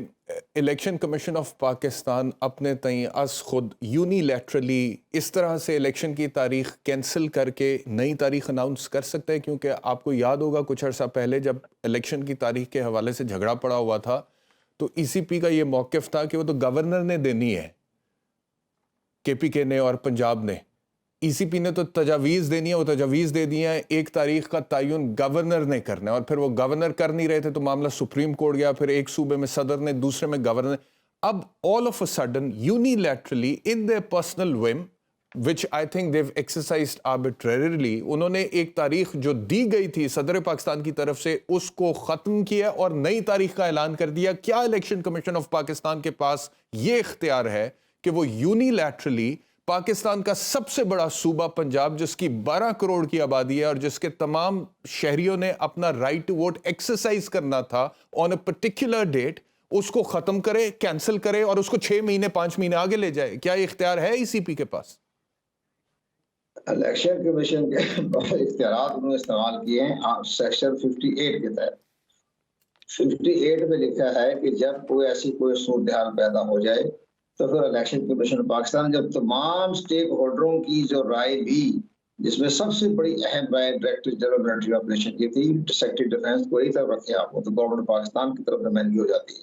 الیکشن کمیشن آف پاکستان اپنے تئیں از خود یونیلیٹرلی اس طرح سے الیکشن کی تاریخ کینسل کر کے نئی تاریخ اناؤنس کر سکتا ہے؟ کیونکہ آپ کو یاد ہوگا کچھ عرصہ پہلے جب الیکشن کی تاریخ کے حوالے سے جھگڑا پڑا ہوا تھا تو ای سی پی کا یہ موقف تھا کہ وہ تو گورنر نے دینی ہے, کے پی کے نے اور پنجاب نے. ای سی پی نے تو تجاویز دینی ہے, وہ تجاویز دے دی ہیں, ایک تاریخ کا تعین گورنر نے کرنا ہے, اور پھر وہ گورنر کر نہیں رہے تھے تو معاملہ سپریم کورٹ گیا, پھر ایک صوبے میں صدر نے, دوسرے میں گورنر. اب all of a sudden unilaterally in their personal whim which I think they've exercised arbitrarily, انہوں نے ایک تاریخ جو دی گئی تھی صدر پاکستان کی طرف سے اس کو ختم کیا اور نئی تاریخ کا اعلان کر دیا. کیا الیکشن کمیشن آف پاکستان کے پاس یہ اختیار ہے کہ وہ یونیلیٹرلی پاکستان کا سب سے بڑا صوبہ پنجاب جس کی 12 کروڑ کی آبادی ہے اور جس کے تمام شہریوں نے اپنا رائٹ ٹو ووٹ ایکسرسائز کرنا تھا آن اے پرٹیکولر ڈیٹ, اس کو ختم کرے, کینسل کرے اور اس کو 6 مہینے 5 مہینے آگے لے جائے؟ کیا یہ اختیار ہے ای سی پی کے پاس؟ الیکشن کمیشن کے اختیارات انہوں نے استعمال کیے ہیں سیکشن 58 کے تحت. 58 میں لکھا ہے کہ جب کوئی ایسی کوئی صورتحال پیدا ہو جائے تو پھر الیکشن کمیشن پاکستان جب تمام سٹیک ہولڈروں کی جو رائے لی, جس میں سب سے بڑی اہم رائے ڈائریکٹر جنرل ملٹری آپریشن کی تھی, سیکرٹری ڈیفینس کو ایک طرف رکھے آپ, وہ تو گورنمنٹ پاکستان کی طرف نمائندگی ہو جاتی ہے,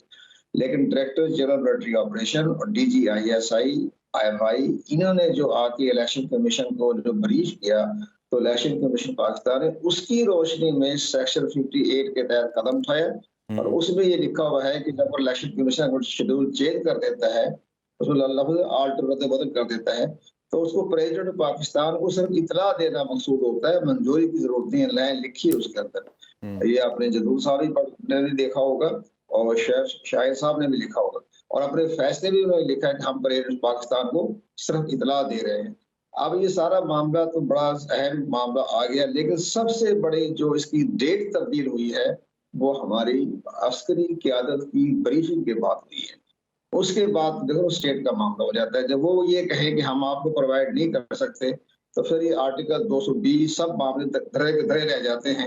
لیکن ڈائریکٹر جنرل ملٹری آپریشن اور D G I S I M I انہوں نے جو آ کے الیکشن کمیشن کو جو بریف کیا تو الیکشن کمیشن پاکستان نے اس کی روشنی میں سیکشن 58 کے تحت قدم اٹھایا, اور اس میں یہ لکھا ہوا ہے کہ جب الیکشن کمیشن شیڈول چینج کر دیتا ہے, اس میں لفظ آلٹر بدل کر دیتا ہے, تو اس کو پریزیڈنٹ پاکستان کو صرف اطلاع دینا مقصود ہوتا ہے, منظوری کی ضرورت نہیں ہے. لائن لکھی ہے اس کے اندر, یہ آپ نے جدول صاحب نے بھی دیکھا ہوگا اور شاہد صاحب نے بھی لکھا ہوگا, اور اپنے فیصلے بھی انہوں نے لکھا ہے کہ ہم پریزیڈنٹ پاکستان کو صرف اطلاع دے رہے ہیں. اب یہ سارا معاملہ تو بڑا اہم معاملہ آ گیا, لیکن سب سے بڑی جو اس کی ڈیٹ تبدیل ہوئی ہے وہ ہماری عسکری قیادت کی بریفنگ کے بعد ہوئی ہے. اس کے بعد دیکھو اسٹیٹ کا معاملہ ہو جاتا ہے. جب وہ یہ کہے کہ ہم آپ کو پرووائڈ نہیں کر سکتے تو پھر یہ آرٹیکل 220 سب معاملے تک دھرے کے دھرے رہ جاتے ہیں,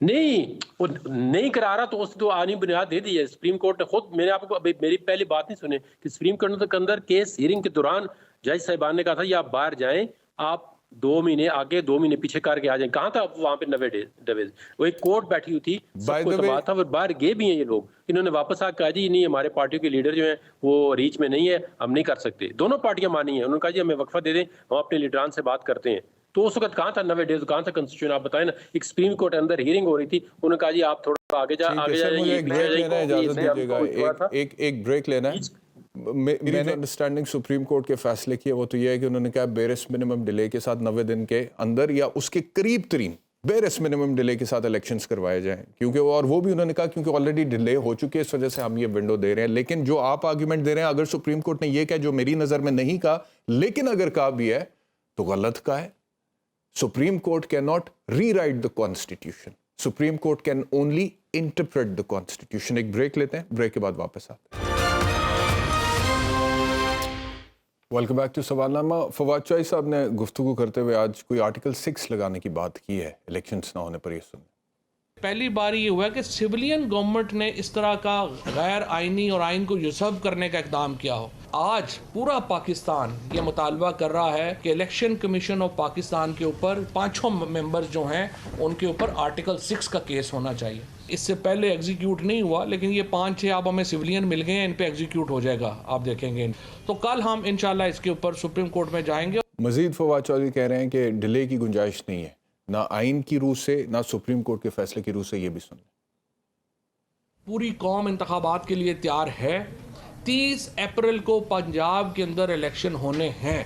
نہیں وہ نہیں کرا رہا تو اس تو آنی بنیاد دے دی ہے سپریم کورٹ نے خود. میں نے آپ کو ابھی میری پہلی بات نہیں سنے کہ سپریم کورٹ کے اندر کیس ہیئرنگ کے دوران جج صاحبان نے کہا تھا یہ آپ باہر جائیں, آپ 2 مہینے آگے 2 مہینے پیچھے کر کے آ جائیں. کہاں تھا وہاں پہ 90 ڈیز وہ ایک کورٹ بیٹھی ہوئی تھی, سب کو اعتماد تھا, وہ باہر گئے بھی ہیں یہ لوگ. انہوں نے واپس آ کے کہا جی نہیں ہمارے پارٹیوں کے لیڈر جو ہیں وہ ریچ میں نہیں ہے, ہم نہیں کر سکتے. دونوں پارٹیاں مانی ہیں, انہوں نے کہا جی ہمیں وقفہ دے دیں, ہم اپنے لیڈران سے بات کرتے ہیں. تو اس وقت کہاں تھا 90 ڈیز, کہاں تھا کنسٹیٹیوشن, آپ بتائیں نا. ایک سپریم کورٹ کے اندر ہیئرنگ ہو رہی تھی, انہوں نے کہا جی آپ تھوڑا آگے ایک بریک لینا ہے, اجازت دیجیے گا. میری جو انڈرسٹینڈنگ سپریم کورٹ کے فیصلے کی ہے وہ تو یہ ہے کہ انہوں نے کہا بیرس منیمم ڈیلے کے ساتھ 90 دن کے اندر یا اس کے قریب ترین بیرس منیمم ڈیلے کے ساتھ الیکشنز کروائے جائیں. کیونکہ اور وہ بھی انہوں نے کہا کیونکہ آلریڈی ڈیلے ہو چکی ہے اس وجہ سے ہم یہ ونڈو دے رہے ہیں. لیکن جو آپ آرگیومنٹ دے رہے ہیں, اگر سپریم کورٹ نے یہ کہا جو میری نظر میں نہیں کہا لیکن اگر کہا بھی ہے تو غلط کہا ہے. Supreme Court cannot rewrite the Constitution. Supreme Court can only interpret the Constitution. ایک بریک لیتے ہیں, بریک کے بعد واپس آتے ہیں. ویلکم بیک ٹو سوال نامہ. فواد چوہی صاحب نے گفتگو کرتے ہوئے آج کوئی آرٹیکل 6 لگانے کی بات کی ہے الیکشنز نہ ہونے پر. یہ سن پہلی بار یہ ہوا ہے کہ سویلین گورنمنٹ نے اس طرح کا غیر آئینی اور آئین کو یوزرو کرنے کا اقدام کیا ہو. آج پورا پاکستان یہ مطالبہ کر رہا ہے کہ الیکشن کمیشن آف پاکستان کے اوپر 5 ممبر جو ہیں ان کے اوپر آرٹیکل 6 کا کیس ہونا چاہیے. اس سے پہلے ایگزیکیوٹ نہیں ہوا, لیکن یہ 5-6 اب ہمیں سویلین مل گئے ہیں, ان پہ ایگزیکیوٹ ہو جائے گا, آپ دیکھیں گے. تو کل ہم انشاءاللہ اس کے اوپر سپریم کورٹ میں جائیں گے. مزید فواد چودھری کہہ رہے ہیں کہ ڈیلے کی گنجائش نہیں ہے, نہ آئین کی روح سے نہ سپریم کورٹ کے فیصلے کی روح سے. یہ بھی سن لیں. پوری قوم انتخابات کے لیے تیار ہے. 30 اپریل کو پنجاب کے اندر الیکشن ہونے ہیں,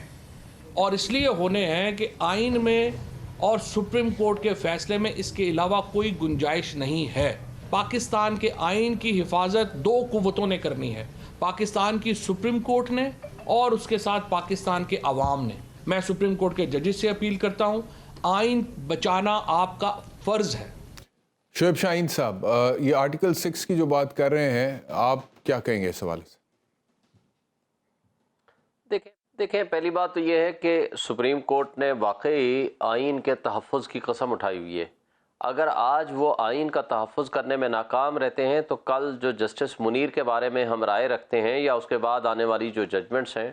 اور اس لیے ہونے ہیں کہ آئین میں اور سپریم کورٹ کے فیصلے میں اس کے علاوہ کوئی گنجائش نہیں ہے. پاکستان کے آئین کی حفاظت 2 قوتوں نے کرنی ہے, پاکستان کی سپریم کورٹ نے اور اس کے ساتھ پاکستان کے عوام نے. میں سپریم کورٹ کے ججز سے اپیل کرتا ہوں, آئین بچانا آپ کا فرض ہے. شعیب شاہین صاحب, یہ آرٹیکل 6 کی جو بات کر رہے ہیں, آپ کیا کہیں گے اس حوالے سے؟ دیکھیں پہلی بات تو یہ ہے کہ سپریم کورٹ نے واقعی آئین کے تحفظ کی قسم اٹھائی ہوئی ہے. اگر آج وہ آئین کا تحفظ کرنے میں ناکام رہتے ہیں تو کل جو جسٹس منیر کے بارے میں ہم رائے رکھتے ہیں یا اس کے بعد آنے والی جو ججمنٹس ہیں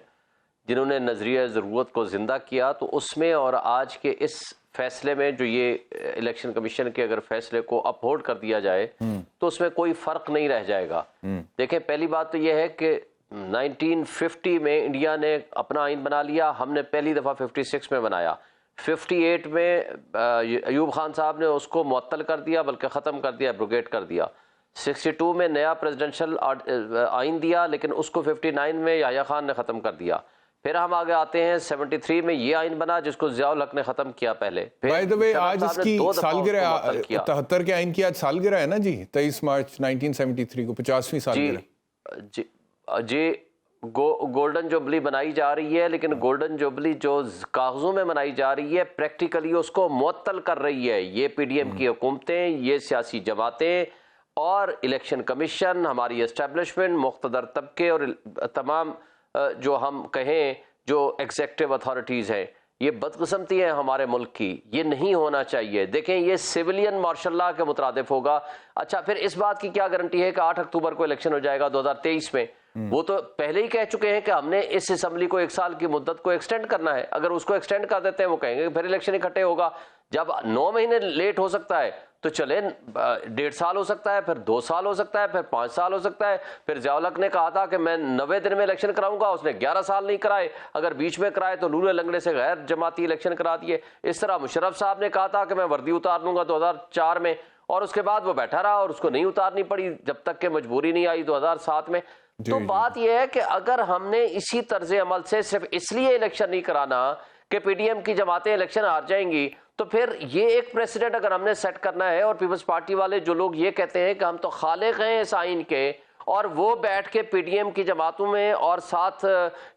جنہوں نے نظریہ ضرورت کو زندہ کیا, تو اس میں اور آج کے اس فیصلے میں جو یہ الیکشن کمیشن کے اگر فیصلے کو اپہولڈ کر دیا جائے تو اس میں کوئی فرق نہیں رہ جائے گا. دیکھیں پہلی بات تو یہ ہے کہ 1950 میں انڈیا نے اپنا آئین بنا لیا, ہم نے پہلی دفعہ 56 میں بنایا. 58 میں ایوب خان صاحب نے اس کو معطل کر دیا, بلکہ ختم کر دیا, ایبروگیٹ کر دیا. 62 میں نیا پریزیڈنشل آئین دیا, لیکن اس کو 59 میں یحییٰ خان نے ختم کر دیا. پھر ہم آگے آتے ہیں 73 میں یہ آئین بنا جس کو ضیاء الحق نے ختم کیا پہلے. بائی دا وے آج اس کی سالگرہ 73 کے آئین کی آج سالگرہ ہے نا جی, 23 مارچ 1973 کو 50ویں سالگرہ. جی گولڈن جوبلی بنائی جا رہی ہے, لیکن گولڈن جوبلی جو کاغذوں میں منائی جا رہی ہے پریکٹیکلی اس کو معطل کر رہی ہے یہ پی ڈی ایم کی حکومتیں, یہ سیاسی جماعتیں اور الیکشن کمیشن, ہماری اسٹیبلشمنٹ, مقتدر طبقے اور تمام جو ہم کہیں جو ایگزیکٹو اتھارٹیز ہیں. یہ بدقسمتی ہے ہمارے ملک کی, یہ نہیں ہونا چاہیے. دیکھیں یہ سویلین مارشل لاء کے مترادف ہوگا. اچھا پھر اس بات کی کیا گارنٹی ہے کہ 8 اکتوبر کو الیکشن ہو جائے گا 2023 میں؟ وہ تو پہلے ہی کہہ چکے ہیں کہ ہم نے اس اسمبلی کو 1 سال کی مدت کو ایکسٹینڈ کرنا ہے. اگر اس کو ایکسٹینڈ کر دیتے ہیں وہ کہیں گے کہ پھر الیکشن اکٹھے ہوگا. جب 9 مہینے لیٹ ہو سکتا ہے تو چلیں 1.5 سال ہو سکتا ہے, پھر 2 سال ہو سکتا ہے, پھر 5 سال ہو سکتا ہے. پھر ضیاء الحق نے کہا تھا کہ میں 90 دن میں الیکشن کراؤں گا, اس نے 11 سال نہیں کرائے. اگر بیچ میں کرائے تو لولے لنگڑے سے غیر جماعتی الیکشن کرا دیے. اس طرح مشرف صاحب نے کہا تھا کہ میں وردی اتار لوں گا 2004 میں, اور اس کے بعد وہ بیٹھا رہا اور اس کو نہیں اتارنی پڑی جب تک کہ مجبوری نہیں آئی 2007 میں. تو بات یہ ہے کہ اگر ہم نے اسی طرز عمل سے صرف اس لیے الیکشن نہیں کرانا کہ پی ڈی ایم کی جماعتیں الیکشن ہار جائیں گی, تو پھر یہ ایک پریسیڈنٹ اگر ہم نے سیٹ کرنا ہے, اور پیپلز پارٹی والے جو لوگ یہ کہتے ہیں کہ ہم تو خالق ہیں اس آئین کے, اور وہ بیٹھ کے پی ڈی ایم کی جماعتوں میں اور ساتھ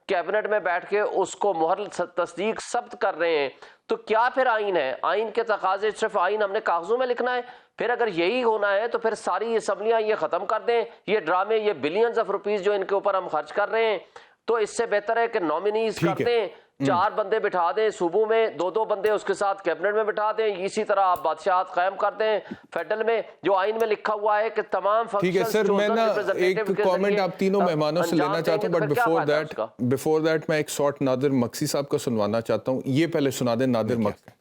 کیبنٹ میں بیٹھ کے اس کو مہر تصدیق ثبت کر رہے ہیں, تو کیا پھر آئین ہے؟ آئین کے تقاضے صرف آئین ہم نے کاغذوں میں لکھنا ہے؟ پھر اگر یہی ہونا ہے تو پھر ساری اسمبلیاں یہ ختم کر دیں, یہ ڈرامے, یہ بلینز آف روپیز جو ان کے اوپر ہم خرچ کر رہے ہیں. تو اس سے بہتر ہے کہ نامینیز کرتے ہیں 4 بندے بٹھا دیں صوبوں میں، 2 بندے اس کے ساتھ کیبنٹ میں بٹھا دیں، اسی طرح آپ بادشاہت قائم کر دیں فیڈرل میں، جو آئین میں لکھا ہوا ہے کہ تمام ٹھیک ہے سر، میں نا ایک کامنٹ آپ تینوں مہمانوں سے لینا چاہتا ہوں، بٹ بیفور دیٹ میں ایک شارٹ نادر مکسی صاحب کا سنوانا چاہتا ہوں. یہ پہلے سنا دیں نادر مکسی.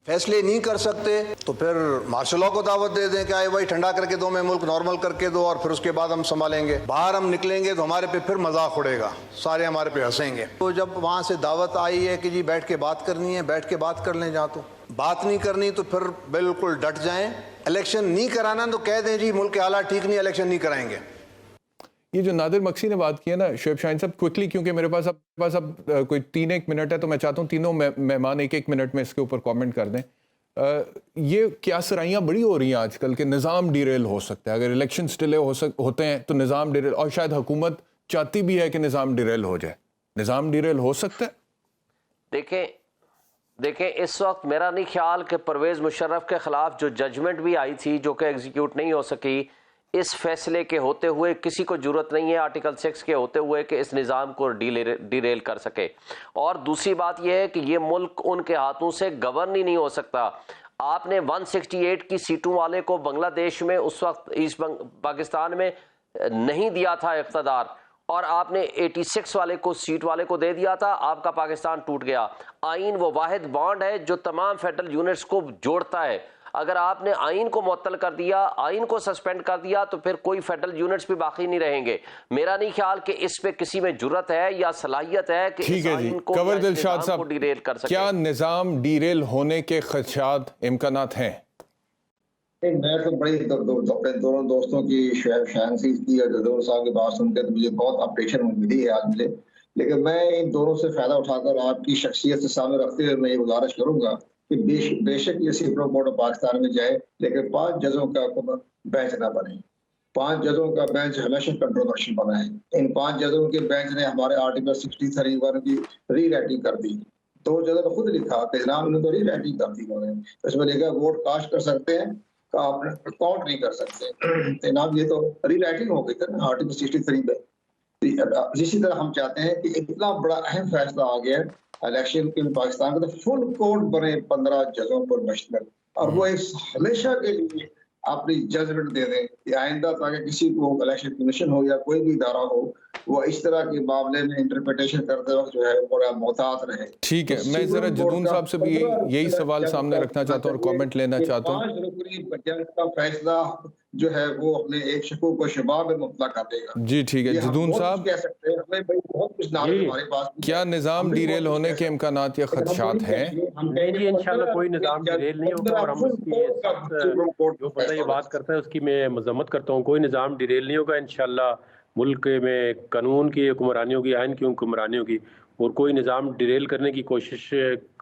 فیصلے نہیں کر سکتے تو پھر مارشل لاء کو دعوت دے دیں کہ آئے بھائی ٹھنڈا کر کے دو، میں ملک نارمل کر کے دو، اور پھر اس کے بعد ہم سنبھالیں گے. باہر ہم نکلیں گے تو ہمارے پہ پھر مذاق اڑے گا، سارے ہمارے پہ ہنسیں گے. تو جب وہاں سے دعوت آئی ہے کہ جی بیٹھ کے بات کرنی ہے، بیٹھ کے بات کر لیں. جہاں تو بات نہیں کرنی تو پھر بالکل ڈٹ جائیں. الیکشن نہیں کرانا تو کہہ دیں جی ملک کے حالات ٹھیک نہیں، الیکشن نہیں کرائیں گے. یہ جو نادر مکسی نے بات کی ہے نا شعیب شاہین صاحب، کوئکلی کیونکہ میرے پاس اب کوئی 3-1 منٹ ہے، تو میں چاہتا ہوں تینوں مہمان 1-1 منٹ میں اس کے اوپر کامنٹ کر دیں. یہ کیا سرائیاں بڑی ہو رہی ہیں آج کل کہ نظام ڈیریل ہو سکتا ہے، اگر الیکشنز ڈیلے ہوتے ہیں تو نظام ڈیریل، اور شاید حکومت چاہتی بھی ہے کہ نظام ڈیریل ہو جائے. نظام ڈیریل ہو سکتا ہے؟ دیکھیں اس وقت میرا نہیں خیال کہ پرویز مشرف کے خلاف جو ججمنٹ بھی آئی تھی جو کہ ایگزیکیوٹ نہیں ہو سکی، اس فیصلے کے ہوتے ہوئے کسی کو ضرورت نہیں ہے آرٹیکل 6 کے ہوتے ہوئے کہ اس نظام کو ڈیریل کر سکے. اور دوسری بات یہ ہے کہ یہ ملک ان کے ہاتھوں سے گورن ہی نہیں ہو سکتا. آپ نے 168 کی سیٹوں والے کو بنگلہ دیش میں اس وقت ایسٹ پاکستان میں نہیں دیا تھا اقتدار، اور آپ نے 86 والے کو سیٹ والے کو دے دیا تھا. آپ کا پاکستان ٹوٹ گیا. آئین وہ واحد بانڈ ہے جو تمام فیڈرل یونٹس کو جوڑتا ہے. اگر آپ نے آئین کو معطل کر دیا، آئین کو سسپینڈ کر دیا، تو پھر کوئی فیڈرل یونٹس بھی باقی نہیں رہیں گے. میرا نہیں خیال کہ اس پہ کسی میں جرت ہے یا صلاحیت ہے کہ اس آئین کو کنور دلشاد صاحب ڈیریل کر سکے. کیا نظام ڈیریل ہونے کے خدشات امکانات ہیں؟ میں تو بڑی اپنے دونوں دوستوں کی شعیب شاہین کی اور جدول صاحب کی بات سن کے تو مجھے بہت اپڈیشن ملی ہے آج مجھے. لیکن میں ان دونوں سے فائدہ اٹھا کر آپ کی شخصیت سے سامنے رکھتے ہوئے میں یہ گزارش کروں گا کہ بے شک یہ سپریم کورٹ آف پاکستان میں جائے، لیکن 5 ججوں کا بینچ نہ بنے. 5 ججوں کا بینچ ہمیشہ کنٹروورشل بنا ہے. ان 5 ججوں کے بینچ نے ہمارے آرٹیکل 60(31) کی ری رائٹنگ کر دی. 2 ججوں نے خود لکھا کہ جناب انہوں نے تو ری رائٹنگ کر دی. انہوں نے اس میں لکھا ووٹ کاسٹ کر سکتے ہیں، کاؤنٹ نہیں کر سکتے. جناب یہ تو ری رائٹنگ ہو گئی تھی نا آرٹیکل 63 پہ. اسی طرح ہم چاہتے ہیں کہ اتنا بڑا اہم فیصلہ آ گیا ہے الیکشن کے پاکستان کا، تو فل کورٹ بنے 15 ججوں پر مشتمل، اور وہ ہمیشہ کے لیے اپنی ججمنٹ دے دیں کہ آئندہ تاکہ کسی کو الیکشن کمیشن ہو یا کوئی بھی ادارہ ہو وہ اس طرح کے معاملے میں انٹرپریٹیشن کرتے وقت جو ہے بڑا محتاط رہے. ٹھیک ہے، میں ذرا جدون صاحب سے بھی یہی سوال سامنے رکھنا چاہتا ہوں اور کامنٹ لینا چاہتا ہوں. 5 رکنی جج کا فیصلہ جو ہے وہ اپنے ایک شکوک و شباب میں مبتلا کر دے گا. جی ٹھیک ہے جدون صاحب، کہہ سکتے ہیں ہمیں بہت کچھ نام ہمارے پاس. کیا نظام ڈیریل ہونے کے امکانات یا خدشات ہیں؟ نہیں انشاءاللہ کوئی نظام ڈیریل نہیں ہوگا، اور ہم اس کی جو بندہ یہ بات کرتا ہے اس کی میں مذمت کرتا ہوں. کوئی نظام ڈیریل نہیں ہوگا انشاءاللہ. ملک میں قانون کی حکمرانی ہوگی، آئین کی حکمرانی ہوگی، اور کوئی نظام ڈیریل کرنے کی کوشش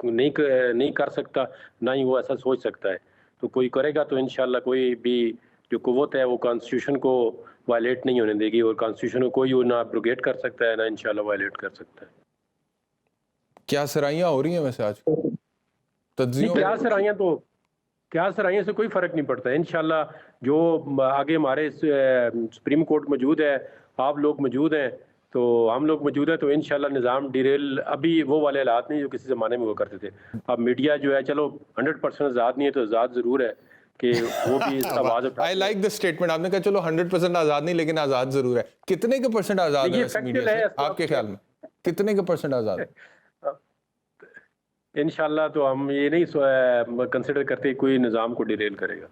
نہیں کر سکتا، نہ ہی وہ ایسا سوچ سکتا ہے. تو کوئی کرے گا تو انشاءاللہ کوئی بھی جو قوت ہے وہ کانسٹیٹیوشن کو وائلیٹ نہیں ہونے دے گی، اور کانسٹیٹیوشن کو کوئی نہ ابروگیٹ کر سکتا ہے نہ انشاءاللہ وائلیٹ کر سکتا ہے. کیا سرائیاں ہو رہی ہیں ویسے آج تجزیوں؟ کیا سرائیوں سے کوئی فرق نہیں پڑتا ہے انشاءاللہ. جو آگے ہمارے سپریم کورٹ موجود ہے، آپ لوگ موجود ہیں، تو ہم لوگ موجود ہیں، تو انشاءاللہ نظام ڈیریل ابھی وہ والے حالات نہیں جو کسی زمانے میں وہ کرتے تھے. اب میڈیا جو ہے چلو 100% آزاد نہیں ہے، تو آزاد ضرور ہے کہ وہ بھی اس آواز اٹھا. I like the statement. آپ نے کہا چلو 100% آزاد نہیں لیکن آزاد ضرور ہے. کتنے کے پرسنٹ آزاد ہے میڈیا سے آپ کے خیال میں؟ کتنے کے پرسنٹ آزاد ہے؟ انشاءاللہ تو ہم یہ نہیں کنسیڈر کرتے کوئی نظام کو ڈیریل کرے گا.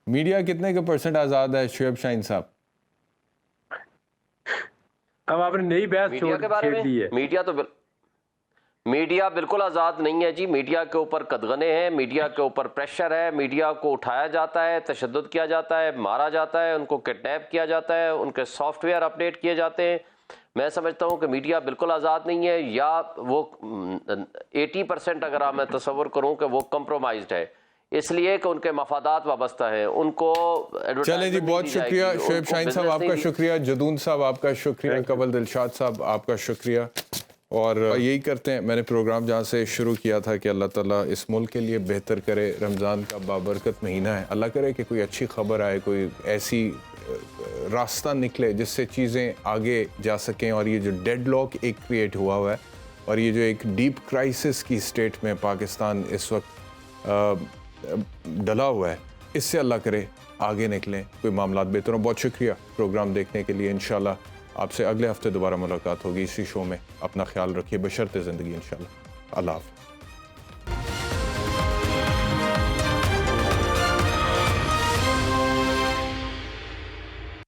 میڈیا کتنے کے پرسنٹ آزاد ہے شعیب شاہین صاحب؟ اب آپ نے نئی بحث چھیڑ دی ہے. میڈیا بالکل آزاد نہیں ہے جی. میڈیا کے اوپر قدغنے ہیں، میڈیا کے اوپر پریشر ہے، میڈیا کو اٹھایا جاتا ہے، تشدد کیا جاتا ہے، مارا جاتا ہے، ان کو کڈنیپ کیا جاتا ہے، ان کے سافٹ ویئر اپڈیٹ کیے جاتے ہیں. میں سمجھتا ہوں کہ میڈیا بالکل آزاد نہیں ہے، یا وہ 80% اگر میں تصور کروں کہ وہ کمپرومائزڈ ہے، اس لیے کہ ان کے مفادات وابستہ ہیں. ان کو چلیں جی، بہت شکریہ شعیب شاہین صاحب، آپ کا شکریہ. جدون صاحب آپ کا شکریہ. کنور دلشاد صاحب آپ کا شکریہ. اور یہی کرتے ہیں، میں نے پروگرام جہاں سے شروع کیا تھا کہ اللہ تعالیٰ اس ملک کے لیے بہتر کرے. رمضان کا بابرکت مہینہ ہے، اللہ کرے کہ کوئی اچھی خبر آئے، کوئی ایسی راستہ نکلے جس سے چیزیں آگے جا سکیں, اور یہ جو ڈیڈ لاک ایک کریٹ ہوا ہے اور یہ جو ایک ڈیپ کرائسس کی سٹیٹ میں پاکستان اس وقت ڈلا ہوا ہے, اس سے اللہ کرے آگے نکلیں, کوئی معاملات بہتر ہوں. بہت شکریہ پروگرام دیکھنے کے لیے. انشاءاللہ آپ سے اگلے ہفتے دوبارہ ملاقات ہوگی اسی شو میں. اپنا خیال رکھیے بشرط زندگی انشاءاللہ. اللہ حافظ.